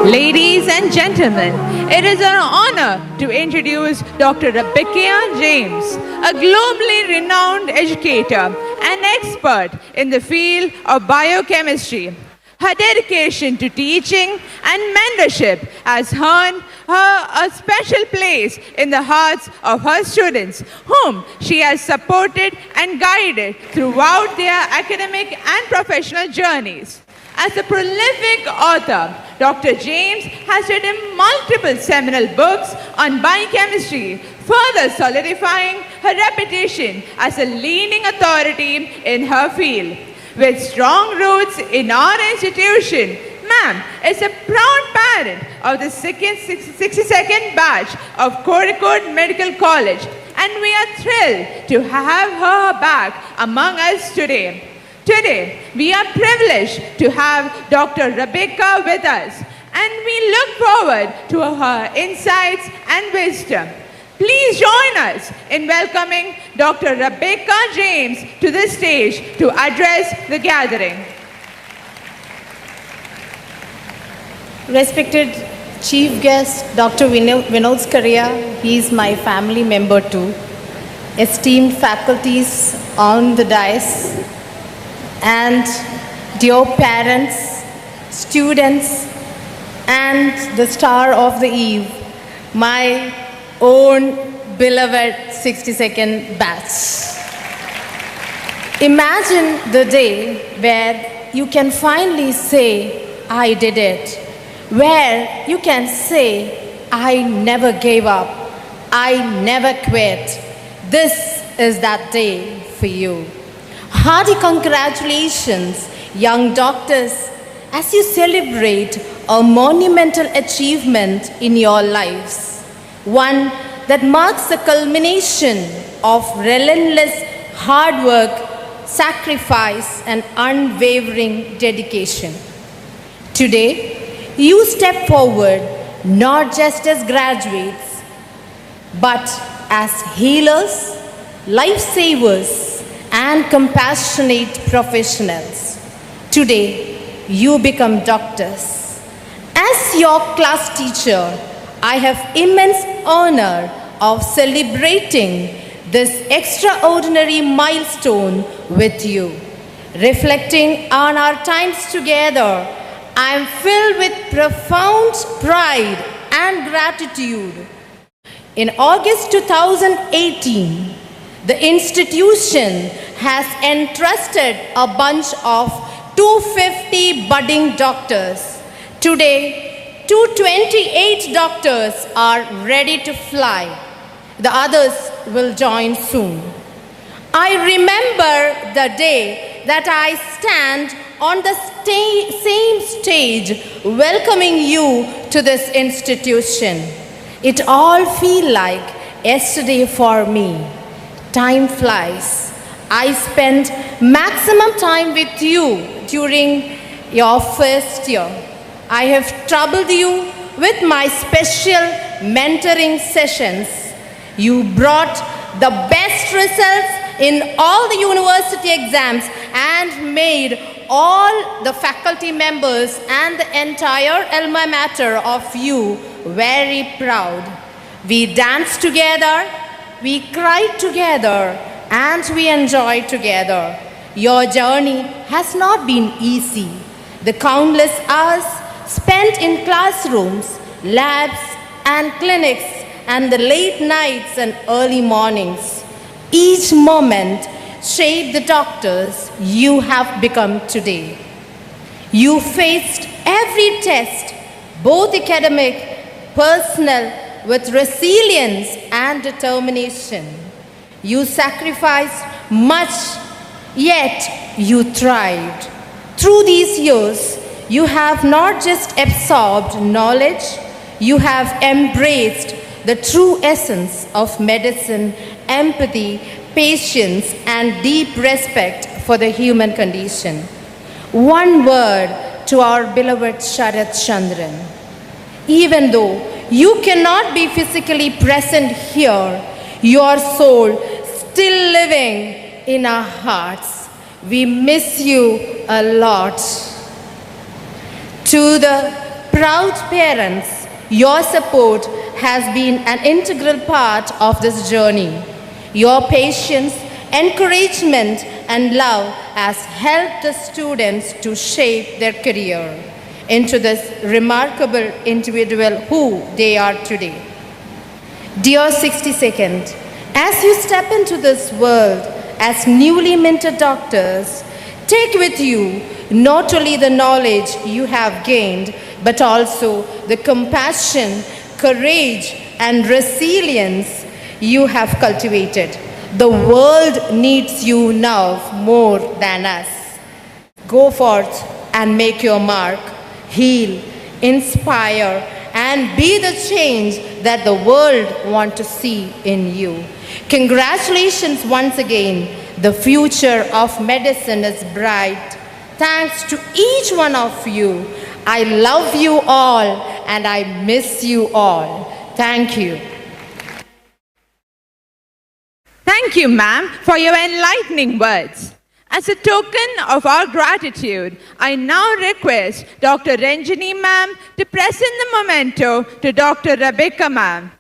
Ladies and gentlemen, it is an honor to introduce Dr. Rebecca James, a globally renowned educator and expert in the field of biochemistry. Her dedication to teaching and mentorship has earned her a special place in the hearts of her students, whom she has supported and guided throughout their academic and professional journeys. As a prolific author, Dr. James has written multiple seminal books on biochemistry, further solidifying her reputation as a leading authority in her field. With strong roots in our institution, ma'am is a proud parent of the 62nd batch of Kozhikode Medical College, and we are thrilled to have her back among us today. Today, we are privileged to have Dr. Rebecca with us, and we look forward to her insights and wisdom. Please join us in welcoming Dr. Rebecca James to the stage to address the gathering. Respected Chief Guest, Dr. Vinod Skaria, he is my family member too. Esteemed faculties on the dais, and dear parents, students, and the star of the eve, my own beloved 62nd batch. Imagine the day where you can finally say, I did it. Where you can say, I never gave up. I never quit. This is that day for you. Hearty congratulations, young doctors, as you celebrate a monumental achievement in your lives. One that marks the culmination of relentless hard work, sacrifice, and unwavering dedication. Today, you step forward not just as graduates, but as healers, lifesavers, and compassionate professionals. Today, you become doctors. As your class teacher, I have immense honor of celebrating this extraordinary milestone with you. Reflecting on our times together, I am filled with profound pride and gratitude. In August 2018, the institution has entrusted a bunch of 250 budding doctors. Today, 228 doctors are ready to fly. The others will join soon. I remember the day that I stand on the same stage welcoming you to this institution. It all feels like yesterday for me. Time flies. I spent maximum time with you during your first year. I have troubled you with my special mentoring sessions. You brought the best results in all the university exams and made all the faculty members and the entire alma mater of you very proud. We danced together, we cried together, and we enjoyed together. Your journey has not been easy. The countless hours spent in classrooms, labs, and clinics, and the late nights and early mornings. Each moment shaped the doctors you have become today. You faced every test, both academic, personal, with resilience and determination. You sacrificed much, yet you thrived. Through these years, you have not just absorbed knowledge, you have embraced the true essence of medicine, empathy, patience, and deep respect for the human condition. One word to our beloved Sharat Chandran. Even though you cannot be physically present here, your soul still living in our hearts. We miss you a lot. To the proud parents, your support has been an integral part of this journey. Your patience, encouragement, and love has helped the students to shape their career into this remarkable individual who they are today. Dear 62nd, as you step into this world as newly minted doctors, take with you not only the knowledge you have gained, but also the compassion, courage, and resilience you have cultivated. The world needs you now more than us. Go forth and make your mark, heal, inspire, and be the change that the world wants to see in you. Congratulations once again. The future of medicine is bright. Thanks to each one of you. I love you all and I miss you all. Thank you. Thank you, ma'am, for your enlightening words. As a token of our gratitude, I now request Dr. Ranjini ma'am to present the memento to Dr. Rebecca ma'am.